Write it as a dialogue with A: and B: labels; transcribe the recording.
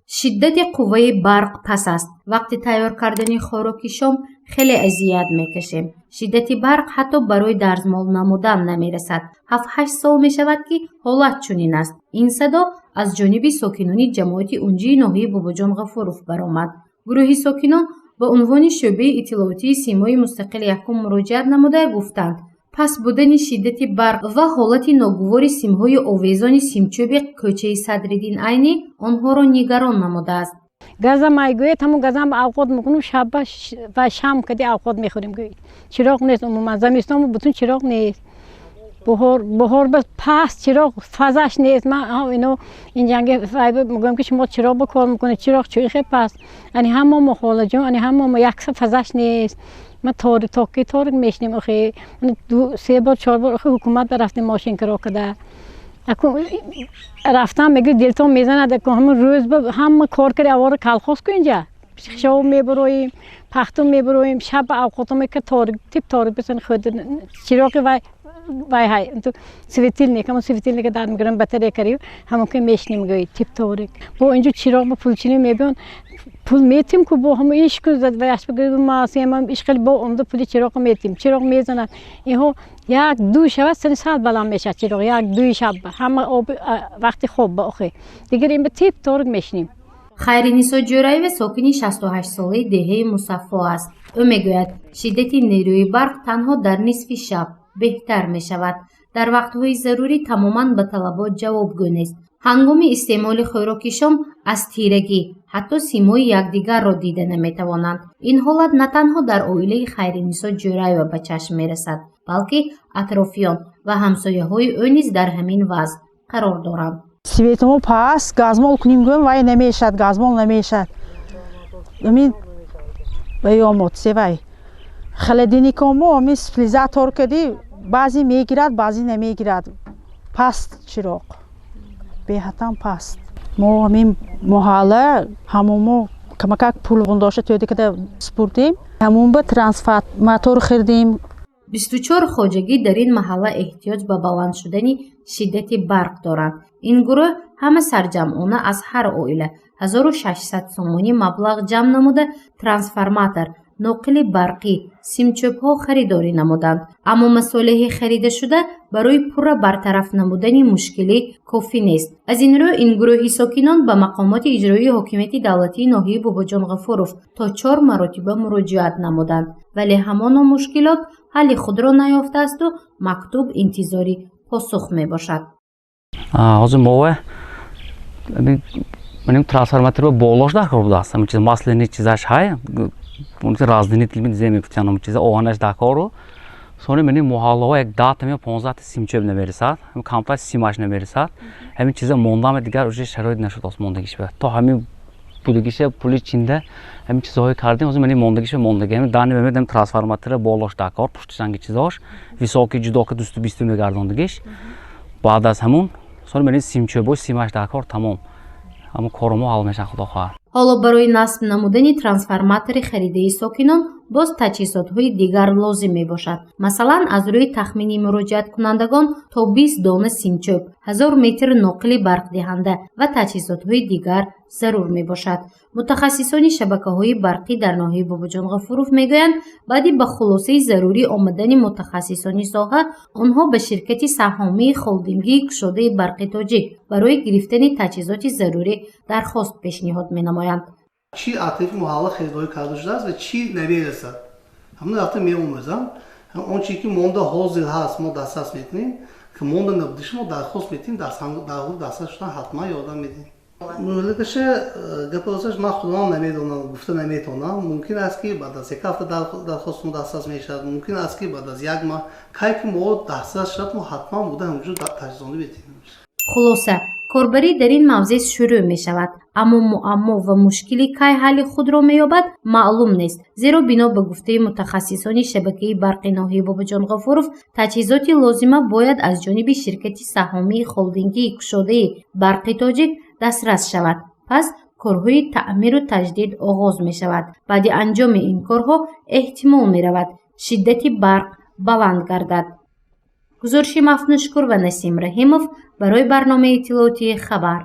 A: шиддати қувваи барқ пас аст. вақти тайёр кардани хӯроки шом хеле азият мекашем. шиддати барқ ҳатто барои дарзмол намудан намерасад. 7-8 сол мешавад ки ҳолат чунин аст. ин садо аз ҷониби сокинони ҷамоати унҷии ноҳияи Бобоҷон Ғафуров баромад. гурӯҳи сокинон ба унвони шӯъбаи иттилоотии Симои Мустақили Якум муроҷиат намуда гуфтанд пас будани шиддати барқ ва ҳолати ногувори симҳои овезони симчӯби кӯчаи Садриддин Айнӣ онҳоро нигарон намудааст.
B: газа майгӯяд ҳамон газам авқот мекунем шаба ва шам кади авқот мехӯрем гӯяд чироғ нест умуман замистон бутун чироғ нест баҳор ба паст чироғ фазаш нест ман ино инҷанга файба мегӯям ки шумо чироғ ба кор мекунед чироғ чӯин хе паст ани ҳамо мо холаҷон ани ҳамо мо якса фазаш нест ма торик токи торик мешнем охе 3 бор 4 бор охе ҳукумат ба рафтем мошинкаро када рафтам меги дилтон мезанад ҳамон рӯз ҳама кор карди авора колхоз ку инҷа шов мебароем пахтун мебароем шаб авқотаме ка торик тип торик бисани худ чироғи вай ҳай то светилник ҳамон светилника дар мегирем батарея кариб ҳамон ки мешнем гӯи тип торик бо инҷо чироғ ба пулчини мебиён пул метим ку бо ҳамо ишку зад ва яшба гириб маасиям ишқали бо умда пули чироғ метим чироғ мезанад иҳо як ду шавад сани сад баланд мешавад чироғ як дуи шаб ҳама об вақти хоб ба охир дигар ин ба тип торик мешнем.
A: хайринисо ҷӯраева сокини 68 солаи деҳаи Мусаффо аст. ӯ мегӯяд шиддати нерӯи барқ танҳо дар нисфи шаб беҳтар мешавад. дар вақтҳои зарурӣ тамоман ба талабот ҷавобгӯ нест. ҳангоми истеъмоли хӯроки шом аз тирагӣ ҳатто симои якдигарро дида наметавонанд. ин ҳолат на танҳо дар оилаи Хайринисо Ҷӯраева ба чашм мерасад, балки атрофиён ва ҳамсояҳои ӯ низ дар ҳамин вазъ қарор доранд.
C: светимо пас газмол куним гӯем вай намешад газмол намешад амин баёмот севай холодильникомо амин сплизатор кади баъзе мегирад баъзе намегирад паст чироғ беҳатан паст мо амин моҳалла ҳамомо камакак пулғундоша тӯди када спурдем ҳамон ба трансформатор хирдем.
A: 24 хоҷагӣ дар ин маҳалла эҳтиёҷ ба баланд шудани шиддати барқ доранд. ин гурӯҳ ҳама сарҷамъона аз ҳар оила 1600 сомонӣ маблағ ҷамъ намуда трансформатор, ноқили барқӣ, симчӯбҳо харидорӣ намуданд. аммо масолиҳи харидашуда барои пурра бартараф намудани мушкилӣ кофӣ нест. аз ин рӯ ин гурӯҳи сокинон ба мақомоти иҷроии ҳокимияти давлатии ноҳияи Бобоҷон Ғафуров то 4 маротиба муроҷиат намуданд, вале ҳамоно мушкилот ҳалли худро наёфтаасту мактуб интизори посух мебошад.
D: ҳозир мова маним трансформатор болош дакор будааст чиз маслини чизаш ҳай раздини тилми земепутянам чиза оҳанаш дакору сони мани моҳаллаҳо як 10 ё 15 симчӯб намерасад камтар симаш намерасад ҳамин чиза мондаме дигар уже шароит нашуд осмондагиш ба то ҳамин будагиша пули чинда ҳамин чизҳои кардем ҳозир мани мондагиша мондаги ҳамин дани мемедам трансформатора болош дакор пуштишанги чизош високи ҷудо ка 220 мегардондагиш баъд аз ҳамун сони мани симчӯбош симаш дакор тамом ҳамун коромо ҳал мешавад худо хоҳад.
A: ҳоло барои насб намудани трансформатори харидаи сокинон боз таҷҳизотҳои дигар лозим мебошад. масалан аз рӯи тахмини муроҷиаткунандагон то 20 дона симчӯб, 1000 метр ноқили барқдиҳанда ва таҷҳизотҳои дигар зарур мебошад. мутахассисони шабакаҳои барқӣ дар ноҳияи Бобоҷон Ғафуров мегӯянд баъди ба хулосаи зарурӣ омадани мутахассисони соҳа онҳо ба ширкати саҳомии холдингии кушодаи барқи тоҷик барои гирифтани таҷҳизоти зарурӣ дархост пешниҳод менамоянд.
E: چی عاطفی محاله خریداری کرده شده است و چی نمیرسد همون وقتی می‌آموزم اون چیزی که مونده حاضر هست ما دسترس می‌کنیم که مونده نبودش ما درخواست می‌دیم دسترس شدن حتما یادم میدیم مولکش گپوزش من خودم نمیدونم گفته نمیتونم ممکن است که بعد از یک هفته درخواست ما دسترس میشه ممکن است که بعد از یک ماه کاری که ما دسترس شد ما حتما بوده همونجور تجهیزاتی بدیم.
A: خلاصه корбарӣ дар ин мавзеъ шурӯъ мешавад, аммо муаммо ва мушкили кай ҳалли худро меёбад маълум нест, зеро бино ба гуфтаи мутахассисони шабакаи барқи ноҳияи Бобоҷон Ғафуров таҷҳизоти лозима бояд аз ҷониби ширкати саҳомии холдингии кушодаи барқи тоҷик дастрас шавад. пас корҳои таъмиру таҷдид оғоз мешавад. баъди анҷоми ин корҳо эҳтимол меравад шиддати барқ баланд гардад. гузориши Мафнушкур ва Насим Раҳимов барои барномаи иттилоотии Хабар.